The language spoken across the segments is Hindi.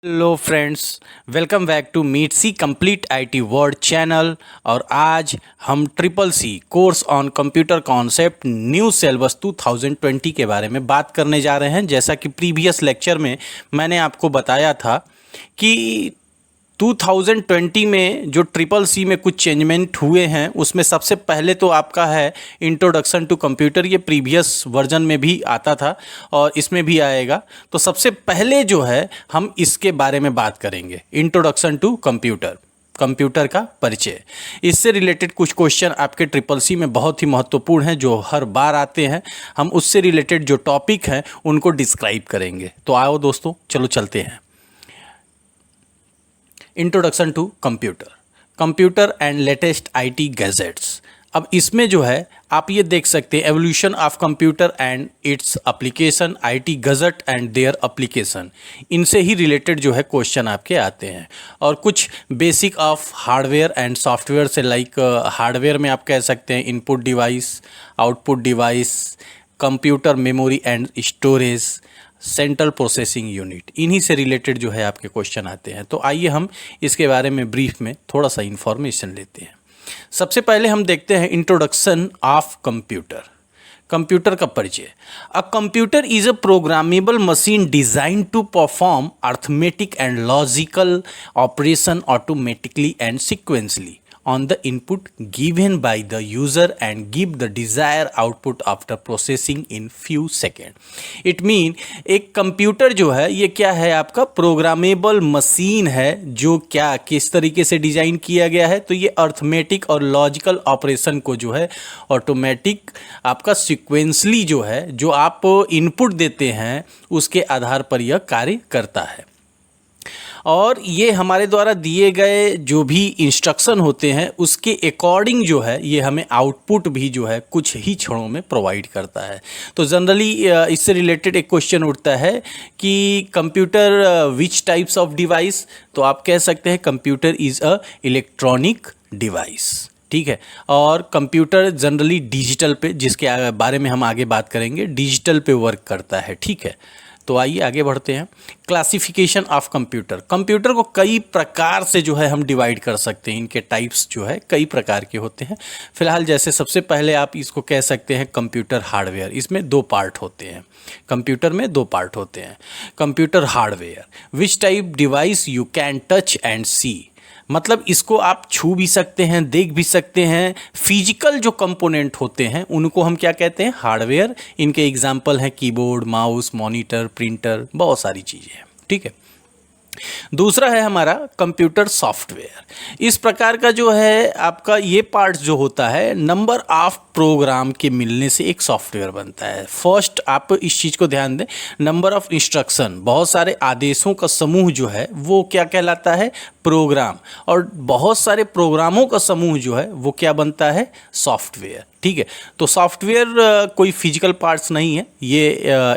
Hello friends, welcome back to Meet C complete IT world channel. और आज हम triple C course on computer concept new syllabus 2020 के बारे में बात करने जा रहे हैं। जैसा कि प्रीवियस लेक्चर में मैंने आपको बताया था कि 2020 में जो ट्रिपल सी में कुछ चेंजमेंट हुए हैं, उसमें सबसे पहले तो आपका है इंट्रोडक्शन टू कंप्यूटर। ये प्रीवियस वर्जन में भी आता था और इसमें भी आएगा। तो सबसे पहले जो है हम इसके बारे में बात करेंगे, इंट्रोडक्शन टू कंप्यूटर, कंप्यूटर का परिचय। इससे रिलेटेड कुछ क्वेश्चन आपके ट्रिपल सी में बहुत ही महत्वपूर्ण हैं, जो हर बार आते हैं। हम उससे रिलेटेड जो टॉपिक हैं उनको डिस्क्राइब करेंगे। तो आओ दोस्तों, चलो चलते हैं। Introduction to computer, computer and latest IT gadgets. अब इसमें जो है आप ये देख सकते हैं, evolution of computer and its application, IT gadget and their application. इनसे ही रिलेटेड जो है क्वेश्चन आपके आते हैं। और कुछ basic of hardware and software से, लाइक हार्डवेयर में आप कह सकते हैं input device, output device, computer memory and storage, central processing unit. इन्हीं से रिलेटेड जो है आपके क्वेश्चन आते हैं। तो आइए हम इसके बारे में ब्रीफ में थोड़ा सा इन्फॉर्मेशन लेते हैं। सबसे पहले हम देखते हैं इंट्रोडक्शन ऑफ कंप्यूटर, कंप्यूटर का परिचय। A computer is a programmable machine design to perform arithmetic and logical operation automatically and sequentially on the input given by the user and give the desired output after processing in few seconds. It mean एक कंप्यूटर जो है ये क्या है, आपका प्रोग्रामेबल मशीन है, जो क्या किस तरीके से डिज़ाइन किया गया है। तो ये अर्थमेटिक और लॉजिकल ऑपरेशन को जो है ऑटोमेटिक आपका सिक्वेंसली जो है, जो आप इनपुट देते हैं उसके आधार पर यह कार्य करता है। और ये हमारे द्वारा दिए गए जो भी इंस्ट्रक्शन होते हैं उसके अकॉर्डिंग जो है ये हमें आउटपुट भी जो है कुछ ही क्षणों में प्रोवाइड करता है। तो जनरली इससे रिलेटेड एक क्वेश्चन उठता है कि computer which types of device. तो आप कह सकते हैं computer is a electronic device, ठीक है। और कंप्यूटर जनरली डिजिटल पे, जिसके बारे में हम आगे बात करेंगे, डिजिटल पे वर्क करता है, ठीक है। तो आइए आगे बढ़ते हैं। क्लासिफिकेशन ऑफ कंप्यूटर, कंप्यूटर को कई प्रकार से जो है हम डिवाइड कर सकते हैं। इनके टाइप्स जो है कई प्रकार के होते हैं। फिलहाल जैसे सबसे पहले आप इसको कह सकते हैं कंप्यूटर हार्डवेयर। इसमें दो पार्ट होते हैं, कंप्यूटर में दो पार्ट होते हैं। Computer hardware, which type device you can touch and see, मतलब इसको आप छू भी सकते हैं, देख भी सकते हैं। फिजिकल जो कंपोनेंट होते हैं उनको हम क्या कहते हैं, हार्डवेयर। इनके एग्जाम्पल हैं कीबोर्ड, माउस, मॉनिटर, प्रिंटर, बहुत सारी चीज़ें हैं, ठीक है। दूसरा है हमारा कंप्यूटर सॉफ्टवेयर। इस प्रकार का जो है आपका ये पार्ट जो होता है, नंबर ऑफ प्रोग्राम के मिलने से एक सॉफ्टवेयर बनता है। फर्स्ट आप इस चीज़ को ध्यान दें, नंबर ऑफ इंस्ट्रक्शन, बहुत सारे आदेशों का समूह जो है वो क्या कहलाता है, प्रोग्राम। और बहुत सारे प्रोग्रामों का समूह जो है वो क्या बनता है, सॉफ्टवेयर, ठीक है। तो सॉफ्टवेयर कोई फिजिकल पार्ट्स नहीं है, ये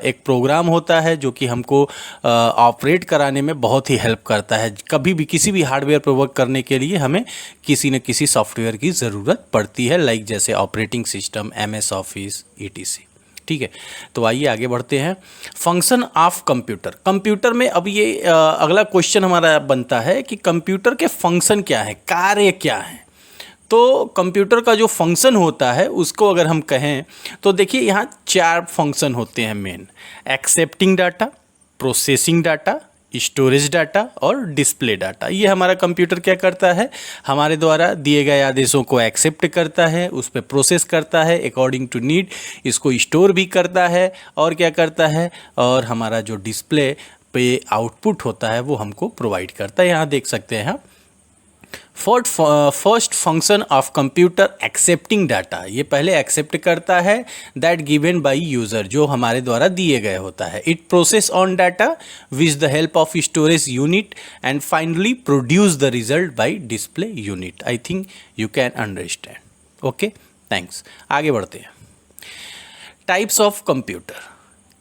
एक प्रोग्राम होता है जो कि हमको ऑपरेट कराने में बहुत ही हेल्प करता है। कभी भी किसी भी हार्डवेयर पर वर्क करने के लिए हमें किसी न किसी सॉफ्टवेयर की ज़रूरत पड़ती है, लाइक जैसे operating system, MS office, ETC, ठीक है। तो आइए आगे बढ़ते हैं। फंक्शन ऑफ कंप्यूटर, कंप्यूटर में अब ये अगला क्वेश्चन हमारा बनता है कि कंप्यूटर के फंक्शन क्या है, कार्य क्या है। तो कंप्यूटर का जो फंक्शन होता है उसको अगर हम कहें तो देखिए यहाँ चार फंक्शन होते हैं main: accepting data, processing data, storage data और डिस्प्ले डाटा। ये हमारा कंप्यूटर क्या करता है, हमारे द्वारा दिए गए आदेशों को एक्सेप्ट करता है, उस पर प्रोसेस करता है अकॉर्डिंग टू नीड, इसको स्टोर भी करता है और क्या करता है, और हमारा जो डिस्प्ले पे आउटपुट होता है वो हमको प्रोवाइड करता है। यहाँ देख सकते हैं आप, first function of computer accepting data, ये पहले एक्सेप्ट करता है दैट गिवन बाय यूज़र, जो हमारे द्वारा दिए गए होता है। It process on data with the help of storage unit and finally produce the result by display unit. I think you can understand, okay, thanks. आगे बढ़ते हैं। Types of computer,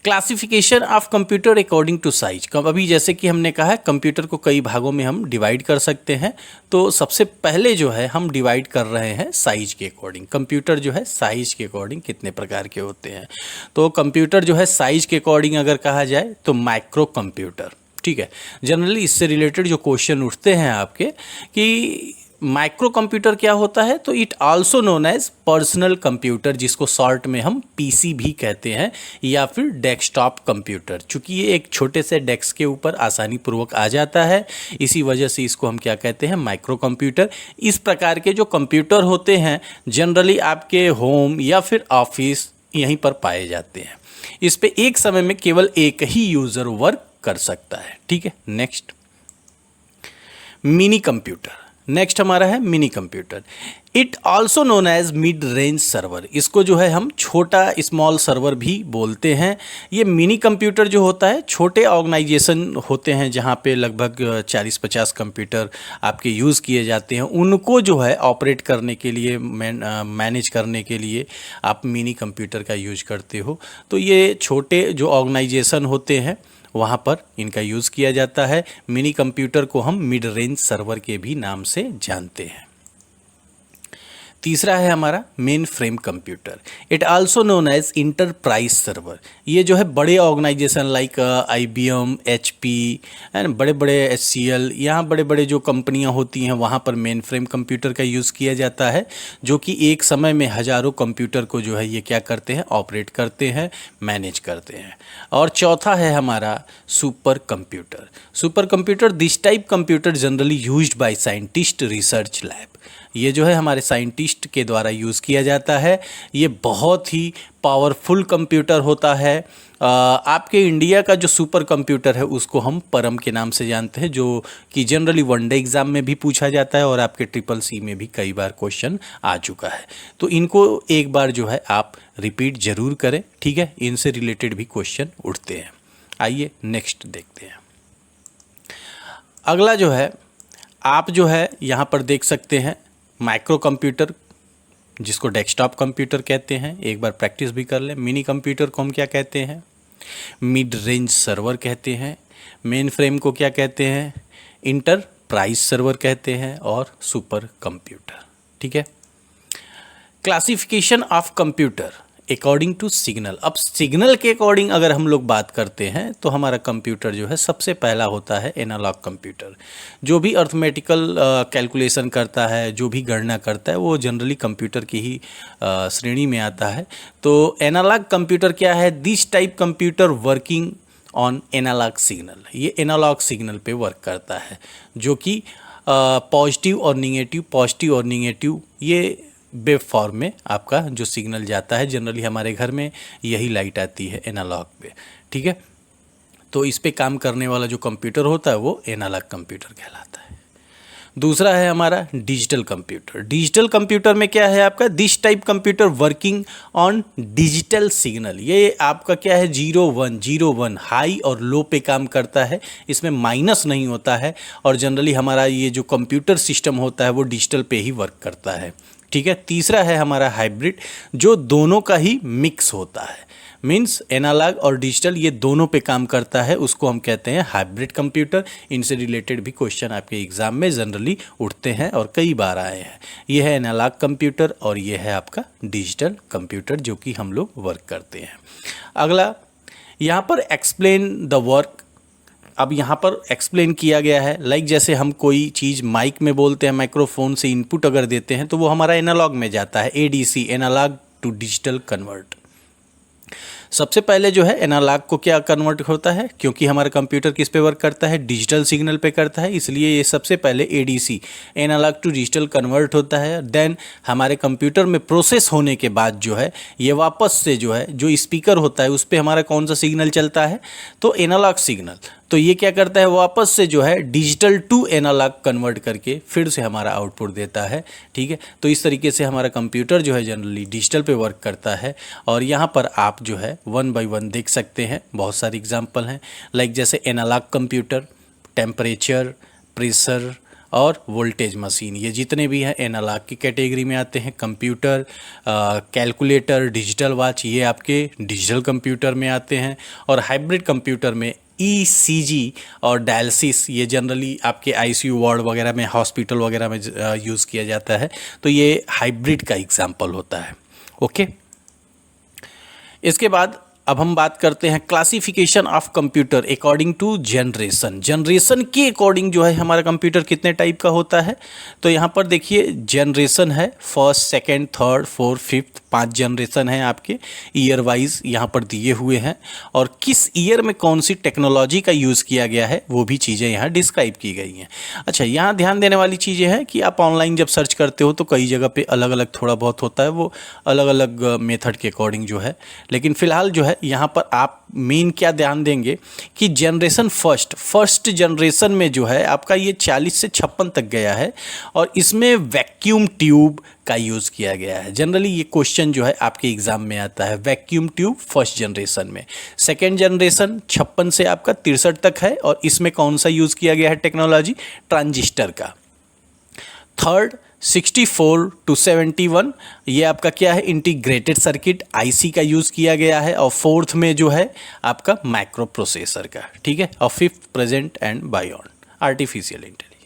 classification of computer according to size. अभी जैसे कि हमने कहा है कंप्यूटर को कई भागों में हम डिवाइड कर सकते हैं। तो सबसे पहले जो है हम डिवाइड कर रहे हैं साइज के अकॉर्डिंग। कंप्यूटर जो है साइज के अकॉर्डिंग कितने प्रकार के होते हैं। तो कंप्यूटर जो है साइज के अकॉर्डिंग अगर कहा जाए तो माइक्रो कंप्यूटर, ठीक है। जनरली इससे रिलेटेड जो क्वेश्चन उठते हैं आपके कि माइक्रो कंप्यूटर क्या होता है, तो it also known as personal computer, जिसको शॉर्ट में हम पीसी भी कहते हैं, या फिर डेस्कटॉप कंप्यूटर। चूंकि ये एक छोटे से डेस्क के ऊपर आसानी पूर्वक आ जाता है, इसी वजह से इसको हम क्या कहते हैं, माइक्रो कंप्यूटर। इस प्रकार के जो कंप्यूटर होते हैं जनरली आपके होम या फिर ऑफिस यहीं पर पाए जाते हैं। इस पे एक समय में केवल एक ही यूजर वर्क कर सकता है, ठीक है। Next, mini computer. नेक्स्ट हमारा है mini computer. It also known as mid range server. इसको जो है हम छोटा स्मॉल सर्वर भी बोलते हैं। ये मिनी कंप्यूटर जो होता है, छोटे ऑर्गेनाइजेशन होते हैं जहाँ पे लगभग 40-50 कंप्यूटर आपके यूज़ किए जाते हैं, उनको जो है ऑपरेट करने के लिए, मैनेज करने के लिए आप मिनी कंप्यूटर का यूज करते हो। तो ये छोटे जो ऑर्गेनाइजेशन होते हैं वहाँ पर इनका यूज़ किया जाता है। मिनी कंप्यूटर को हम मिड रेंज सर्वर के भी नाम से जानते हैं। तीसरा है हमारा mainframe computer. It also known as enterprise server. ये जो है बड़े organization like IBM, HP and बड़े बड़े HCL, यहाँ बड़े बड़े जो कंपनियाँ होती हैं वहाँ पर मेन फ्रेम कंप्यूटर का यूज़ किया जाता है, जो कि एक समय में हज़ारों कंप्यूटर को जो है ये क्या करते हैं, ऑपरेट करते हैं, मैनेज करते हैं। और चौथा है हमारा super computer. Super computer, this type computer generally used by scientist research lab. ये जो है हमारे साइंटिस्ट के द्वारा यूज़ किया जाता है। ये बहुत ही पावरफुल कंप्यूटर होता है। आपके इंडिया का जो सुपर कंप्यूटर है उसको हम परम के नाम से जानते हैं, जो कि जनरली वनडे एग्ज़ाम में भी पूछा जाता है और आपके SSC में भी कई बार क्वेश्चन आ चुका है। तो इनको एक बार जो है आप रिपीट ज़रूर करें, ठीक है। इनसे रिलेटेड भी क्वेश्चन उठते हैं। आइए नेक्स्ट देखते हैं। अगला जो है, आप जो है यहाँ पर देख सकते हैं माइक्रो कंप्यूटर, जिसको डेस्कटॉप कंप्यूटर कहते हैं। एक बार प्रैक्टिस भी कर लें। मिनी कंप्यूटर को हम क्या कहते हैं, मिड रेंज सर्वर कहते हैं। मेन फ्रेम को क्या कहते हैं, इंटरप्राइज सर्वर कहते हैं। और सुपर कंप्यूटर, ठीक है। Classification of computer according to signal. अब सिग्नल के अकॉर्डिंग अगर हम लोग बात करते हैं तो हमारा कंप्यूटर जो है सबसे पहला होता है एनालॉग कंप्यूटर। जो भी अर्थमेटिकल कैलकुलेशन करता है, जो भी गणना करता है, वो जनरली कंप्यूटर की ही श्रेणी में आता है। तो एनालॉग कंप्यूटर क्या है, this type computer working on analogue signal. ये एनालॉग सिग्नल पे वर्क करता है, जो कि पॉजिटिव और निगेटिव ये वेव फॉर्म में आपका जो सिग्नल जाता है। जनरली हमारे घर में यही लाइट आती है एनालॉग पे, ठीक है। तो इस पे काम करने वाला जो कंप्यूटर होता है वो एनालॉग कंप्यूटर कहलाता है। दूसरा है हमारा डिजिटल कंप्यूटर। डिजिटल कंप्यूटर में क्या है आपका, this type computer working on digital signal. ये आपका क्या है, 0 1 हाई और लो पे काम करता है, इसमें माइनस नहीं होता है। और जनरली हमारा ये जो कंप्यूटर सिस्टम होता है वो डिजिटल पे ही वर्क करता है, ठीक है। तीसरा है हमारा हाइब्रिड, जो दोनों का ही मिक्स होता है। मीन्स एनालॉग और डिजिटल ये दोनों पे काम करता है, उसको हम कहते हैं हाइब्रिड कंप्यूटर। इनसे रिलेटेड भी क्वेश्चन आपके एग्जाम में जनरली उठते हैं और कई बार आए हैं। ये है एनालॉग कंप्यूटर और ये है आपका डिजिटल कंप्यूटर, जो कि हम लोग वर्क करते हैं। अगला यहाँ पर एक्सप्लेन द वर्क। अब यहाँ पर एक्सप्लेन किया गया है, लाइक जैसे हम कोई चीज़ माइक में बोलते हैं, माइक्रोफोन से इनपुट अगर देते हैं तो वो हमारा एनालॉग में जाता है, ADC, analogue to digital convert. सबसे पहले जो है एनालॉग को क्या कन्वर्ट होता है, क्योंकि हमारा कंप्यूटर किस पे वर्क करता है, डिजिटल सिग्नल पे करता है, इसलिए ये सबसे पहले ADC, analogue to digital convert होता है। देन हमारे कंप्यूटर में प्रोसेस होने के बाद जो है ये वापस से जो है जो स्पीकर होता है उस पर हमारा कौन सा सिग्नल चलता है, तो एनालॉग सिग्नल। तो ये क्या करता है, वापस से जो है डिजिटल टू एनालॉग कन्वर्ट करके फिर से हमारा आउटपुट देता है, ठीक है। तो इस तरीके से हमारा कंप्यूटर जो है जनरली डिजिटल पे वर्क करता है। और यहाँ पर आप जो है 1 by 1 देख सकते हैं, बहुत सारे एग्जाम्पल हैं, लाइक जैसे एनालॉग कंप्यूटर, टेम्परेचर, प्रेशर और वोल्टेज मशीन, ये जितने भी हैं एनालॉग की कैटेगरी में आते हैं। कंप्यूटर, कैलकुलेटर, डिजिटल वॉच, ये आपके डिजिटल कंप्यूटर में आते हैं। और हाइब्रिड कंप्यूटर में ECG और डायलिसिस, ये जनरली आपके ICU वार्ड वगैरह में, हॉस्पिटल वगैरह में यूज़ किया जाता है। तो ये हाइब्रिड का एग्जाम्पल होता है, ओके। इसके बाद अब हम बात करते हैं classification of computer according to generation. Generation के अकॉर्डिंग जो है हमारा कंप्यूटर कितने टाइप का होता है। तो यहाँ पर देखिए जनरेशन है, first, second, third, fourth, fifth, 5 generation हैं आपके ईयर वाइज यहाँ पर दिए हुए हैं, और किस ईयर में कौन सी टेक्नोलॉजी का यूज़ किया गया है वो भी चीज़ें यहाँ डिस्क्राइब की गई हैं। अच्छा, यहाँ ध्यान देने वाली चीज़ें हैं कि आप ऑनलाइन जब सर्च करते हो तो कई जगह पे अलग अलग थोड़ा बहुत होता है, वो अलग अलग मेथड के अकॉर्डिंग जो है, लेकिन फ़िलहाल जो है यहाँ पर आप मेन क्या ध्यान देंगे कि जनरेशन फर्स्ट जनरेशन में जो है आपका ये 40 से 56 तक गया है, और इसमें वैक्यूम ट्यूब का यूज़ किया गया है। जनरली ये क्वेश्चन जो है आपके एग्जाम में आता है, वैक्यूम ट्यूब फर्स्ट जनरेशन में। सेकेंड जनरेशन 56 से आपका 63 तक है, और इसमें कौन सा यूज़ किया गया है टेक्नोलॉजी, ट्रांजिस्टर का। थर्ड 64 to 71 ये आपका क्या है, इंटीग्रेटेड सर्किट आईसी का यूज़ किया गया है, और फोर्थ में जो है आपका माइक्रो प्रोसेसर का, ठीक है, और fifth present and beyond artificial intelligence.